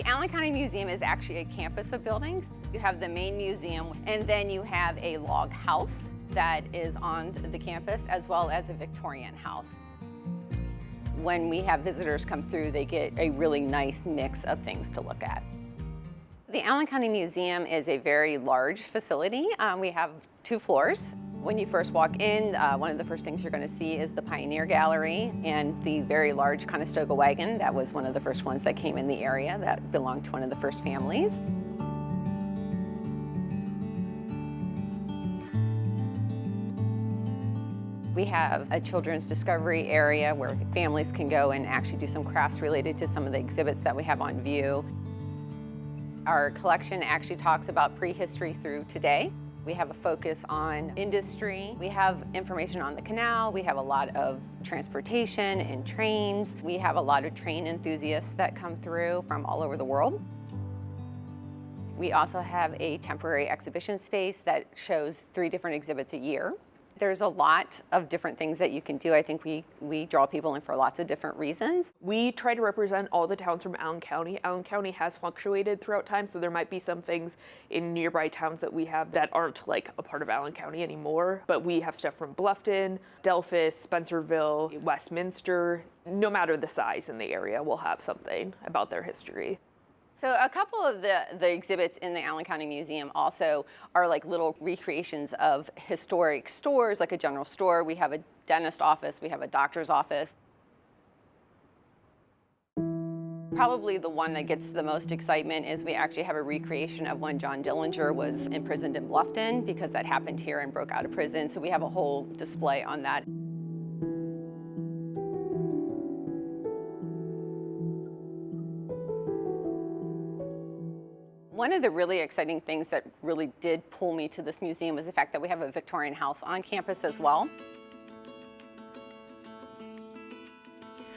The Allen County Museum is actually a campus of buildings. You have the main museum, and then you have a log house that is on the campus, as well as a Victorian house. When we have visitors come through, they get a really nice mix of things to look at. The Allen County Museum is a very large facility. We have 2 floors. When you first walk in, one of the first things you're going to see is the Pioneer Gallery and the very large Conestoga wagon. That was one of the first ones that came in the area that belonged to one of the first families. We have a children's discovery area where families can go and actually do some crafts related to some of the exhibits that we have on view. Our collection actually talks about prehistory through today. We have a focus on industry. We have information on the canal. We have a lot of transportation and trains. We have a lot of train enthusiasts that come through from all over the world. We also have a temporary exhibition space that shows 3 different exhibits a year. There's a lot of different things that you can do. I think we draw people in for lots of different reasons. We try to represent all the towns from Allen County. Allen County has fluctuated throughout time, so there might be some things in nearby towns that we have that aren't like a part of Allen County anymore. But we have stuff from Bluffton, Delphus, Spencerville, Westminster. No matter the size in the area, we'll have something about their history. So a couple of the exhibits in the Allen County Museum also are like little recreations of historic stores, like a general store. We have a dentist office, we have a doctor's office. Probably the one that gets the most excitement is we actually have a recreation of when John Dillinger was imprisoned in Bluffton, because that happened here and broke out of prison. So we have a whole display on that. One of the really exciting things that really did pull me to this museum is the fact that we have a Victorian house on campus as well.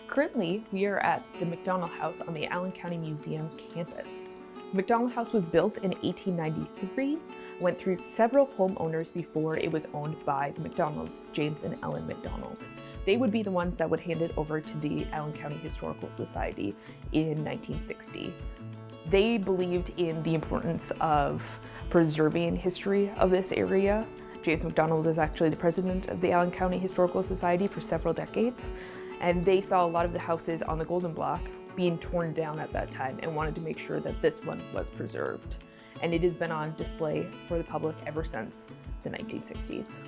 Currently, we are at the MacDonell House on the Allen County Museum campus. MacDonell House was built in 1893, went through several homeowners before it was owned by the MacDonalds, James and Ellen MacDonald. They would be the ones that would hand it over to the Allen County Historical Society in 1960. They believed in the importance of preserving history of this area. James MacDonald was actually the president of the Allen County Historical Society for several decades, and they saw a lot of the houses on the Golden Block being torn down at that time and wanted to make sure that this one was preserved. And it has been on display for the public ever since the 1960s.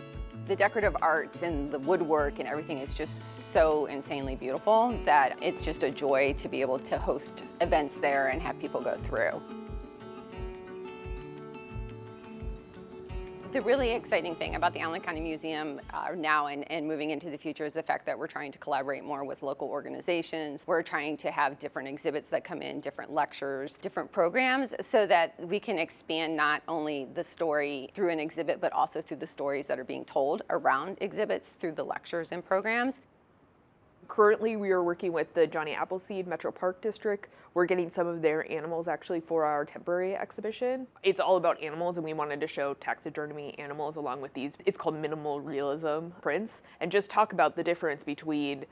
The decorative arts and the woodwork and everything is just so insanely beautiful that it's just a joy to be able to host events there and have people go through. The really exciting thing about the Allen County Museum now and moving into the future is the fact that we're trying to collaborate more with local organizations. We're trying to have different exhibits that come in, different lectures, different programs, so that we can expand not only the story through an exhibit, but also through the stories that are being told around exhibits through the lectures and programs. Currently, we are working with the Johnny Appleseed Metro Park District. We're getting some of their animals actually for our temporary exhibition. It's all about animals, and we wanted to show taxidermy animals along with these. It's called minimal realism prints, and just talk about the difference between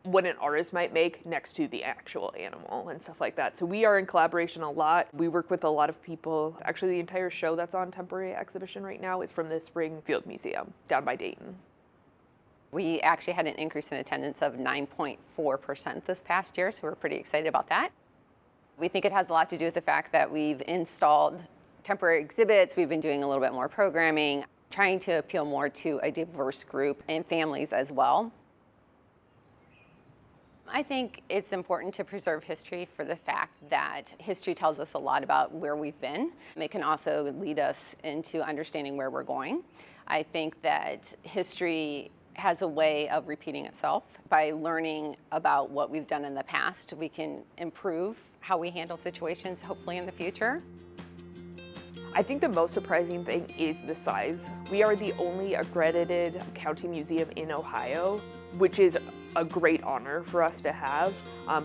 what an artist might make next to the actual animal and stuff like that. So we are in collaboration a lot. We work with a lot of people. Actually, the entire show that's on temporary exhibition right now is from the Springfield Museum down by Dayton. We actually had an increase in attendance of 9.4% this past year, so we're pretty excited about that. We think it has a lot to do with the fact that we've installed temporary exhibits, we've been doing a little bit more programming, trying to appeal more to a diverse group and families as well. I think it's important to preserve history for the fact that history tells us a lot about where we've been. It can also lead us into understanding where we're going. I think that history has a way of repeating itself. By learning about what we've done in the past, we can improve how we handle situations, hopefully in the future. I think the most surprising thing is the size. We are the only accredited county museum in Ohio, which is a great honor for us to have,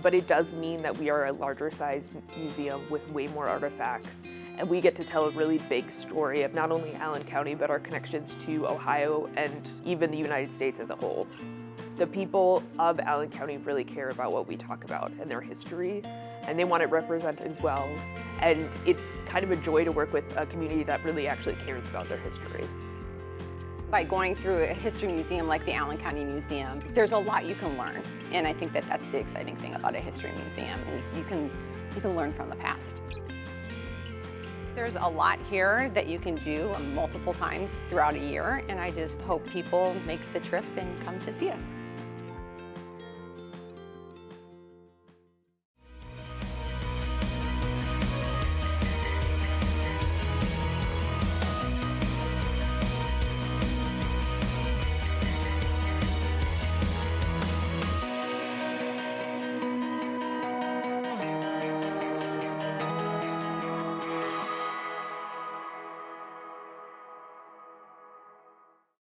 but it does mean that we are a larger sized museum with way more artifacts. And we get to tell a really big story of not only Allen County, but our connections to Ohio and even the United States as a whole. The people of Allen County really care about what we talk about and their history. and they want it represented well. And it's kind of a joy to work with a community that really actually cares about their history. By going through a history museum like the Allen County Museum, there's a lot you can learn. And I think that that's the exciting thing about a history museum is you can learn from the past. There's a lot here that you can do multiple times throughout a year, and I just hope people make the trip and come to see us.